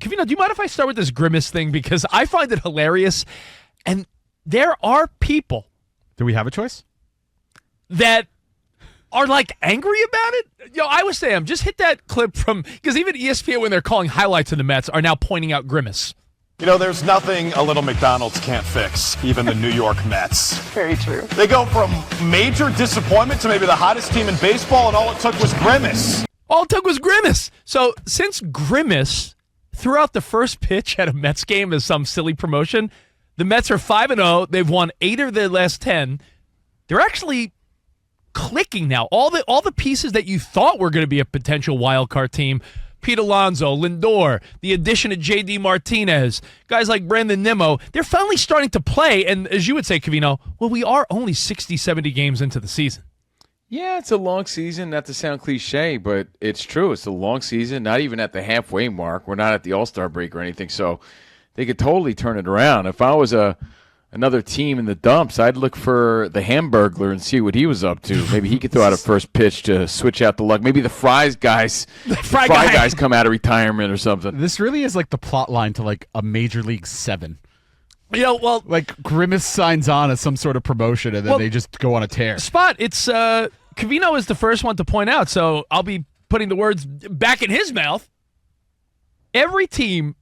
Covino, do you mind if I start with this Grimace thing? Because I find it hilarious, and there are people. Do we have a choice? That are like angry about it. I was saying, just hit that clip from, because even ESPN, when they're calling highlights of the Mets, are now pointing out Grimace. There's nothing a little McDonald's can't fix, even the New York Mets. Very true. They go from major disappointment to maybe the hottest team in baseball, and all it took was Grimace. All it took was Grimace. So since Grimace threw out the first pitch at a Mets game as some silly promotion, the Mets are 5-0. They've won 8 of their last 10. They're actually clicking now. All the pieces that you thought were going to be a potential wild card team, Pete Alonso, Lindor, the addition of J.D. Martinez, guys like Brandon Nimmo, they're finally starting to play. And as you would say, Covino, well, we are only 60, 70 games into the season. Yeah, it's a long season, not to sound cliche, but it's true. It's a long season, not even at the halfway mark. We're not at the All-Star break or anything, so they could totally turn it around. If I was another team in the dumps, I'd look for the Hamburglar and see what he was up to. Maybe he could throw out a first pitch to switch out the luck. Maybe the Fries guys, guys come out of retirement or something. This really is like the plot line to like a Major League 7. Well, like Grimace signs on as some sort of promotion, and then they just go on a tear. Spot, it's Covino is the first one to point out, so I'll be putting the words back in his mouth. Every team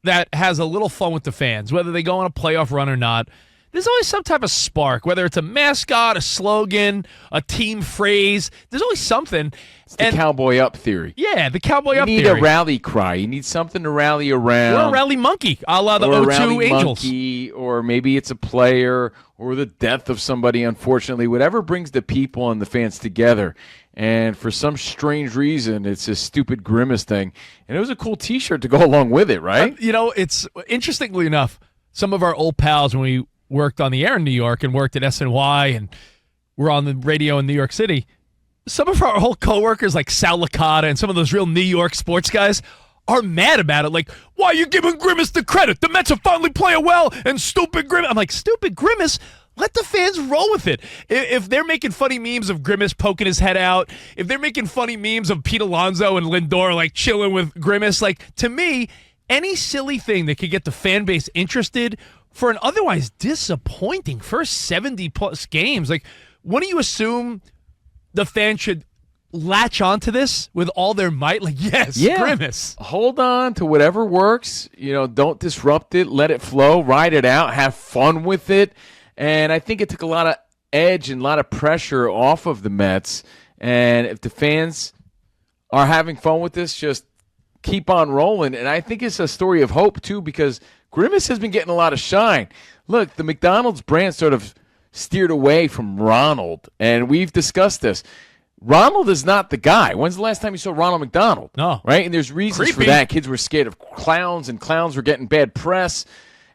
that has a little fun with the fans, whether they go on a playoff run or not, there's always some type of spark, whether it's a mascot, a slogan, a team phrase. There's always something. It's the cowboy up theory. Yeah, the cowboy up theory. You need a rally cry. You need something to rally around. Or a rally monkey, a la the O2 Angels. Monkey, or maybe it's a player or the death of somebody, unfortunately. Whatever brings the people and the fans together. And for some strange reason, it's this stupid Grimace thing. And it was a cool T-shirt to go along with it, right? It's interestingly enough, some of our old pals when we worked on the air in New York and worked at SNY and were on the radio in New York City, some of our old coworkers like Sal Licata and some of those real New York sports guys are mad about it. Like, why are you giving Grimace the credit? The Mets are finally playing well, and stupid Grimace. I'm like, stupid Grimace? Let the fans roll with it. If they're making funny memes of Grimace poking his head out, if they're making funny memes of Pete Alonso and Lindor like chilling with Grimace, like, to me, any silly thing that could get the fan base interested for an otherwise disappointing first 70-plus games, like, wouldn't you assume the fans should latch onto this with all their might? Like, yes, yeah. Grimace. Hold on to whatever works. Don't disrupt it. Let it flow. Ride it out. Have fun with it. And I think it took a lot of edge and a lot of pressure off of the Mets. And if the fans are having fun with this, just keep on rolling. And I think it's a story of hope, too, because Grimace has been getting a lot of shine. Look, the McDonald's brand sort of steered away from Ronald, and we've discussed this. Ronald is not the guy. When's the last time you saw Ronald McDonald? No. Right? And there's reasons for that. Kids were scared of clowns, and clowns were getting bad press.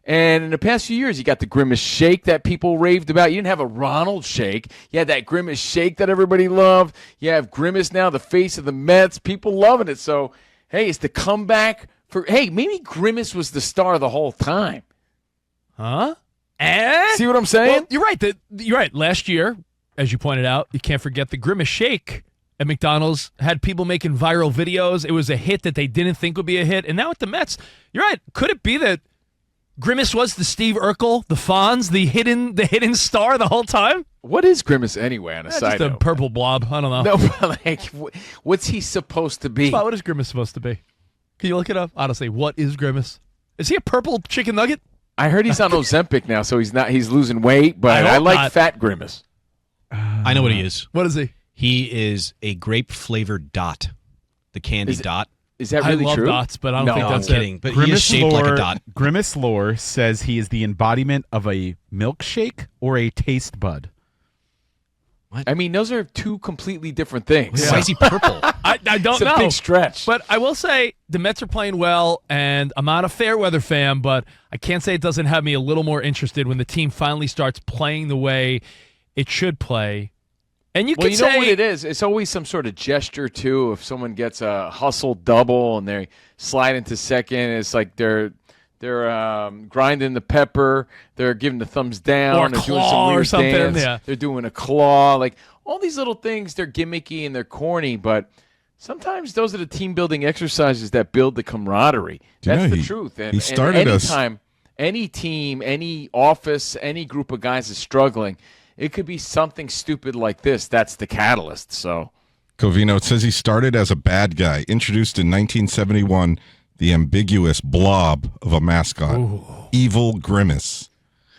And in the past few years, you got the Grimace shake that people raved about. You didn't have a Ronald shake. You had that Grimace shake that everybody loved. You have Grimace now, the face of the Mets. People loving it. So, hey, it's the comeback for, hey, maybe Grimace was the star the whole time. Huh? See what I'm saying? Well, you're right. You're right. Last year, as you pointed out, you can't forget the Grimace shake at McDonald's had people making viral videos. It was a hit that they didn't think would be a hit. And now at the Mets, you're right. Could it be that Grimace was the Steve Urkel, the Fonz, the hidden star the whole time? What is Grimace anyway, on a side note? Just a purple blob. I don't know. No, like, what's he supposed to be? What is Grimace supposed to be? Can you look it up? Honestly, what is Grimace? Is he a purple chicken nugget? I heard he's on Ozempic now, so he's not. He's losing weight, but I like not. fat Grimace. I know what he is. What is he? He is a grape-flavored dot, the candy dot. Is that really I love true? dots, but I don't think that's I'm kidding. it. But he is shaped like a dot. Grimace lore says he is the embodiment of a milkshake or a taste bud. What? I mean, those are two completely different things. Yeah. Why is he purple? I don't know. It's a big stretch. But I will say the Mets are playing well, and I'm not a fair weather fan, but I can't say it doesn't have me a little more interested when the team finally starts playing the way it should play. And you know what it is? It's always some sort of gesture, too. If someone gets a hustle double and they slide into second, it's like they're grinding the pepper. They're giving the thumbs down. Or a they're doing claw some weird or something. dance. Yeah. They're doing a claw. Like, all these little things, they're gimmicky and they're corny, but Sometimes those are the team-building exercises that build the camaraderie. Do you That's know the he- truth. he And started us- anytime, any team, any office, any group of guys is struggling, it could be something stupid like this. That's the catalyst. So, Covino, it says he started as a bad guy, introduced in 1971, the ambiguous blob of a mascot, Evil Grimace.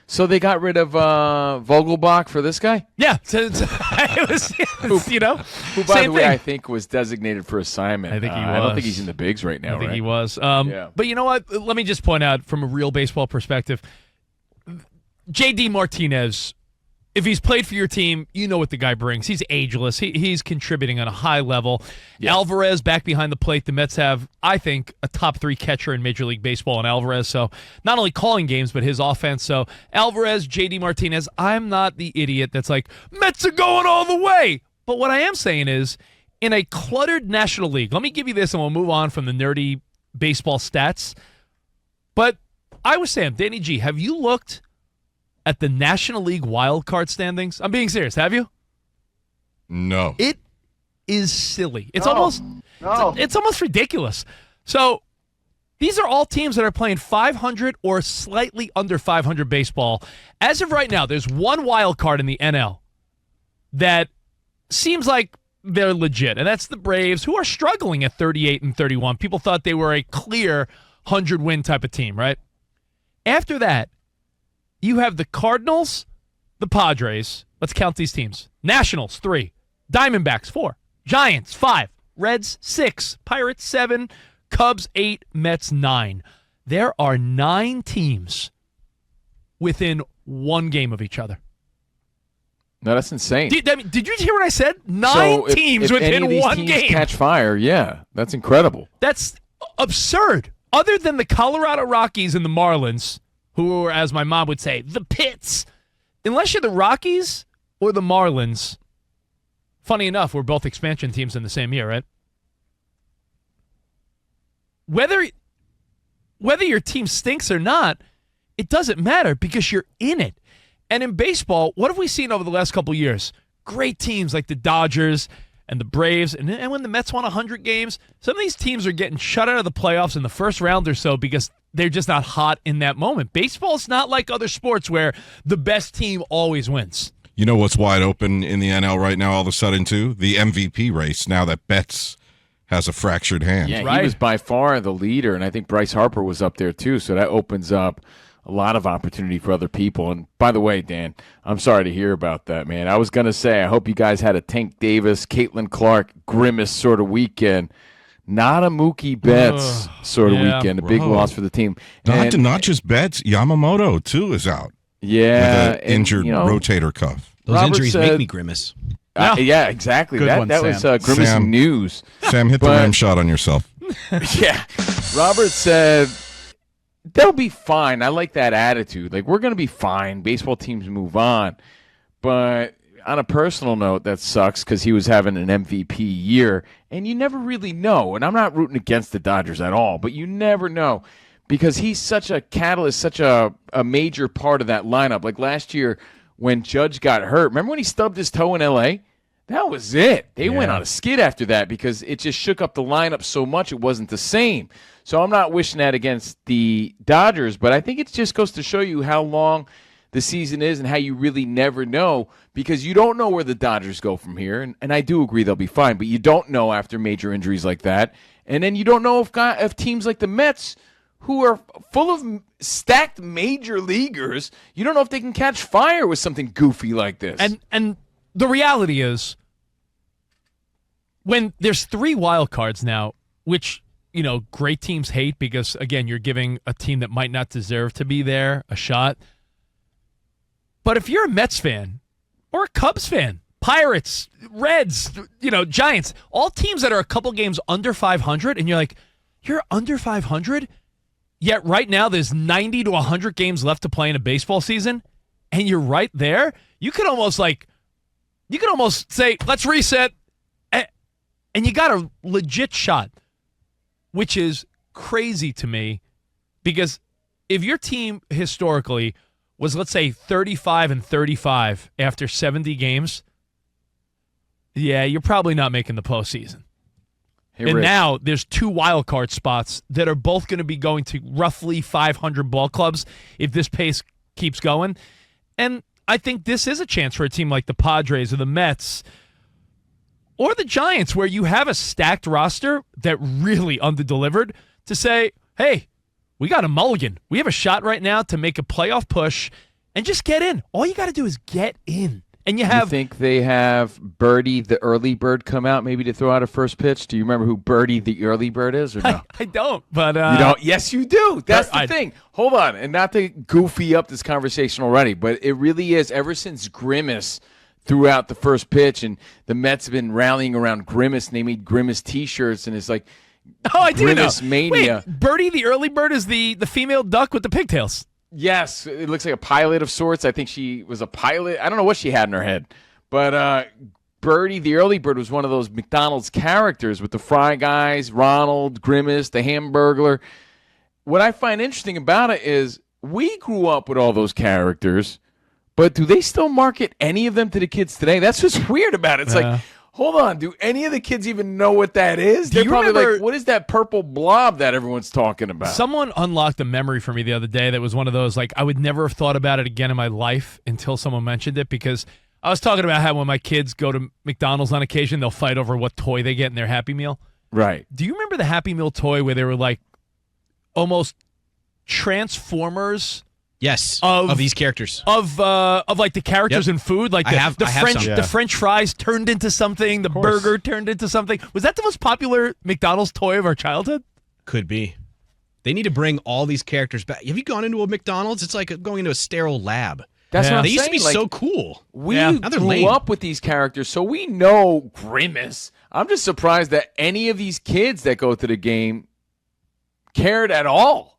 so they got rid of Vogelbach for this guy, Yeah, it was, who, by same the way, thing. I think was designated for assignment. I think he I don't was. think he's in the bigs right now. I think right? he was. Yeah. But you know what? Let me just point out from a real baseball perspective, J.D. Martinez, if he's played for your team, you know what the guy brings. He's ageless. He's contributing on a high level. Yeah. Alvarez back behind the plate. The Mets have, I think, a top 3 catcher in Major League Baseball in Alvarez. So not only calling games, but his offense. So Alvarez, J.D. Martinez, I'm not the idiot that's like, Mets are going all the way. But what I am saying is, in a cluttered National League, let me give you this and we'll move on from the nerdy baseball stats. But I was saying, Danny G, have you looked at the National League wild card standings? I'm being serious. Have you? No. It is silly. It's almost ridiculous. So these are all teams that are playing 500 or slightly under 500 baseball. As of right now, there's one wild card in the NL that seems like they're legit, and that's the Braves, who are struggling at 38 and 31. People thought they were a clear 100-win type of team, right? After that, you have the Cardinals, the Padres. Let's count these teams. Nationals, 3. Diamondbacks, 4. Giants, 5. Reds, 6. Pirates, 7. Cubs, 8. Mets, 9. There are 9 teams within one game of each other. No, that's insane. Did you hear what I said? 9 So if- teams if within any of these one teams game. catch fire, yeah, that's incredible. That's absurd. Other than the Colorado Rockies and the Marlins, who are, as my mom would say, the pits. Unless you're the Rockies or the Marlins, funny enough, we're both expansion teams in the same year, right? Whether your team stinks or not, it doesn't matter because you're in it. And in baseball, what have we seen over the last couple of years? Great teams like the Dodgers and the Braves, and when the Mets won 100 games, some of these teams are getting shut out of the playoffs in the first round or so because they're just not hot in that moment. Baseball's not like other sports where the best team always wins. You know what's wide open in the NL right now all of a sudden, too? The MVP race, now that Betts has a fractured hand. Yeah, Right. he was by far the leader, and I think Bryce Harper was up there too, so that opens up a lot of opportunity for other people. And by the way, Dan, I'm sorry to hear about that, man. I was going to say, I hope you guys had a Tank Davis, Caitlin Clark, Grimace sort of weekend. Not a Mookie Betts sort of yeah. weekend. A big Whoa. loss for the team. Not just Betts, Yamamoto, too, is out Yeah. with an injured rotator. rotator cuff. Those Robert injuries said- make me grimace. Yeah, exactly. Good one, that was Sam. grimacing Sam. news. Sam, hit the But- rim shot on yourself. Yeah. Robert said they'll be fine. I like that attitude. Like, we're going to be fine. Baseball teams move on. But on a personal note, that sucks because he was having an MVP year, and you never really know. And I'm not rooting against the Dodgers at all, but you never know because he's such a catalyst, such a major part of that lineup. Like last year when Judge got hurt. Remember when he stubbed his toe in L.A.? That was it. They went on a skid after that because it just shook up the lineup so much it wasn't the same. So I'm not wishing that against the Dodgers, but I think it just goes to show you how long the season is and how you really never know because you don't know where the Dodgers go from here. And I do agree they'll be fine, but you don't know after major injuries like that. And then you don't know if teams like the Mets, who are full of stacked major leaguers, you don't know if they can catch fire with something goofy like this. And the reality is, when there's 3 wild cards now, which, you know, great teams hate because, again, you're giving a team that might not deserve to be there a shot. But if you're a Mets fan or a Cubs fan, Pirates, Reds, Giants, all teams that are a couple games under 500, and you're like, you're under 500? Yet right now there's 90 to 100 games left to play in a baseball season, and you're right there? You could almost say, let's reset. And you got a legit shot, which is crazy to me because if your team historically was, let's say, 35-35 after 70 games, yeah, you're probably not making the postseason. and Rich. now there's 2 wild card spots that are both going to be going to roughly 500 ball clubs if this pace keeps going. And I think this is a chance for a team like the Padres or the Mets or the Giants, where you have a stacked roster that really underdelivered, to say, hey, we got a mulligan. We have a shot right now to make a playoff push and just get in. All you got to do is get in. And you think they have Birdie the early bird come out maybe to throw out a first pitch? Do you remember who Birdie the early bird is or no? I don't, but you don't? Yes, you do. That's the thing. Hold on, and not to goofy up this conversation already, but it really is. Ever since Grimace threw out the first pitch, and the Mets have been rallying around Grimace, and they made Grimace T-shirts, and it's like I do know. Grimace mania. Wait, Birdie the early bird is the female duck with the pigtails. Yes, it looks like a pilot of sorts. I think she was a pilot. I don't know what she had in her head. But Birdie, the early bird, was one of those McDonald's characters with the Fry Guys, Ronald, Grimace, the Hamburglar. What I find interesting about it is we grew up with all those characters, but do they still market any of them to the kids today? That's what's weird about it. It's like, hold on, do any of the kids even know what that is? They're probably like, what is that purple blob that everyone's talking about? Someone unlocked a memory for me the other day that was one of those, like, I would never have thought about it again in my life until someone mentioned it, because I was talking about how when my kids go to McDonald's on occasion, they'll fight over what toy they get in their Happy Meal. Right. Do you remember the Happy Meal toy where they were like almost Transformers? Yes, of these characters. Of like the characters in food, like the French fries turned into something, the burger turned into something. Was that the most popular McDonald's toy of our childhood? Could be. They need to bring all these characters back. Have you gone into a McDonald's? It's like going into a sterile lab. That's what I'm They saying. used to be so cool. We Now they're grew lame. up with these characters, so we know Grimace. I'm just surprised that any of these kids that go to the game cared at all.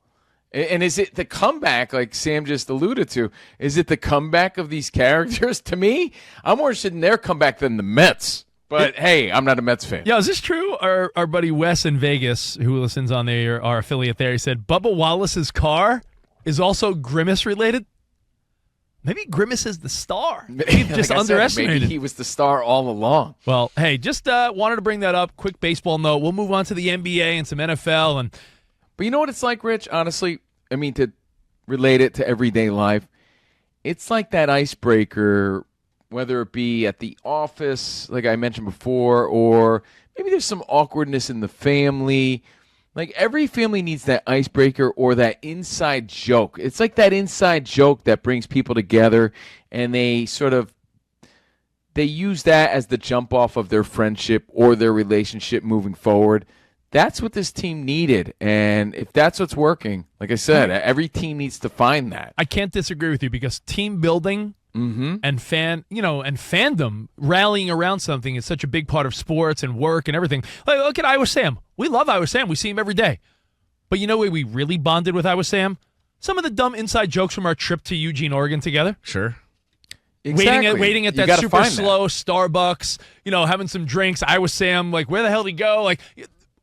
And is it the comeback, like Sam just alluded to? Is it the comeback of these characters? To me, I'm more interested in their comeback than the Mets. But hey, I'm not a Mets fan. Yeah, is this true? Our buddy Wes in Vegas, who listens on our affiliate there, he said Bubba Wallace's car is also Grimace related. Maybe Grimace is the star. We've just Like I said, underestimated. maybe he was the star all along. Well, hey, just wanted to bring that up. Quick baseball note. We'll move on to the NBA and some NFL. And But you know what it's like, Rich? Honestly, I mean, to relate it to everyday life, it's like that icebreaker, whether it be at the office, like I mentioned before, or maybe there's some awkwardness in the family. Like every family needs that icebreaker or that inside joke. It's like that inside joke that brings people together, and they use that as the jump off of their friendship or their relationship moving forward. That's what this team needed, and if that's what's working, like I said, every team needs to find that. I can't disagree with you, because team building and fandom, rallying around something is such a big part of sports and work and everything. Like, look at Iowa Sam. We love Iowa Sam. We see him every day. But you know where we really bonded with Iowa Sam? Some of the dumb inside jokes from our trip to Eugene, Oregon together. Sure. Exactly. Waiting at You that gotta super find that. slow Starbucks, having some drinks. Iowa Sam, like, where the hell did he go? Like,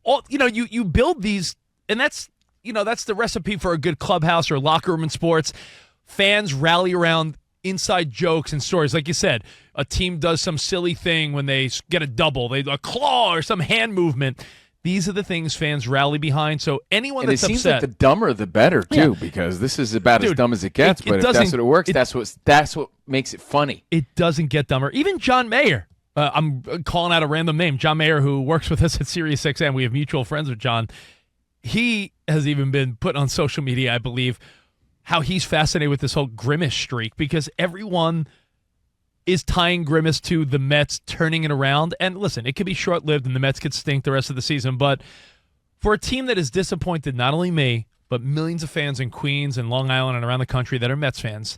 all you build these, and that's the recipe for a good clubhouse or locker room in sports. Fans rally around inside jokes and stories. Like you said, a team does some silly thing when they get a double, a claw or some hand movement. These are the things fans rally behind. So anyone And that's it seems upset, like the dumber the better too, because this is about as dumb as it gets. But if that's what it works, that's what makes it funny. it doesn't get dumber. Even John Mayer. I'm calling out a random name. John Mayer, who works with us at Sirius XM. We have mutual friends with John. He has even been put on social media, I believe, how he's fascinated with this whole Grimace streak, because everyone is tying Grimace to the Mets turning it around. And listen, it could be short-lived and the Mets could stink the rest of the season. But for a team that has disappointed not only me, but millions of fans in Queens and Long Island and around the country that are Mets fans,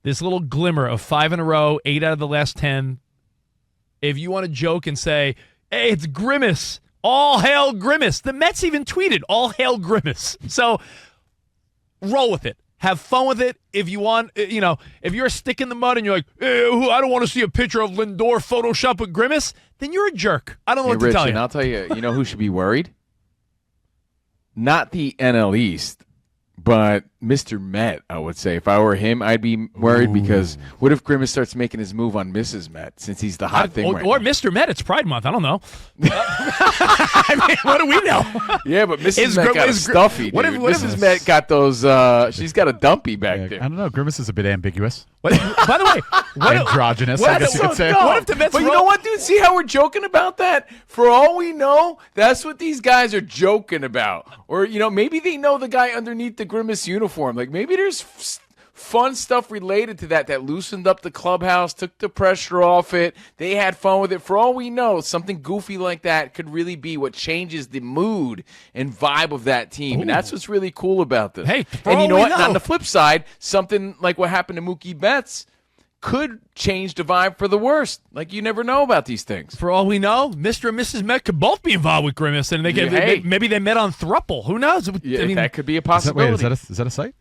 this little glimmer of 5 in a row, 8 out of the last 10, if you want to joke and say, hey, it's Grimace, all hail Grimace. The Mets even tweeted, all hail Grimace. So roll with it. Have fun with it. If you want, if you're a stick in the mud and you're like, I don't want to see a picture of Lindor Photoshop with Grimace, then you're a jerk. I don't know what to Rich, tell you. And I'll tell you, who should be worried? Not the NL East, but Mr. Met, I would say. If I were him, I'd be worried because what if Grimace starts making his move on Mrs. Met since he's the hot thing right or now? Mr. Met, it's Pride Month. I don't know. I mean, what do we know? Yeah, but Mrs. Met got a stuffy, dude. What if Mrs. Met got those, she's got a dumpy back there. I don't know. Grimace is a bit ambiguous. By the way, Androgynous, I guess you could say. What if the Mets But you know what, dude? See how we're joking about that? For all we know, that's what these guys are joking about. Or, maybe they know the guy underneath the Grimace uniform. Like, maybe there's fun stuff related to that loosened up the clubhouse, took the pressure off it. They had fun with it. For all we know, something goofy like that could really be what changes the mood and vibe of that team. And that's what's really cool about this. Hey, and you know what? On the flip side, something like what happened to Mookie Betts could change the vibe for the worst. Like, you never know about these things. For all we know, Mr. and Mrs. Met could both be involved with Grimace, and maybe they met on Thruple. Who knows? Yeah, that could be a possibility. Is that a site?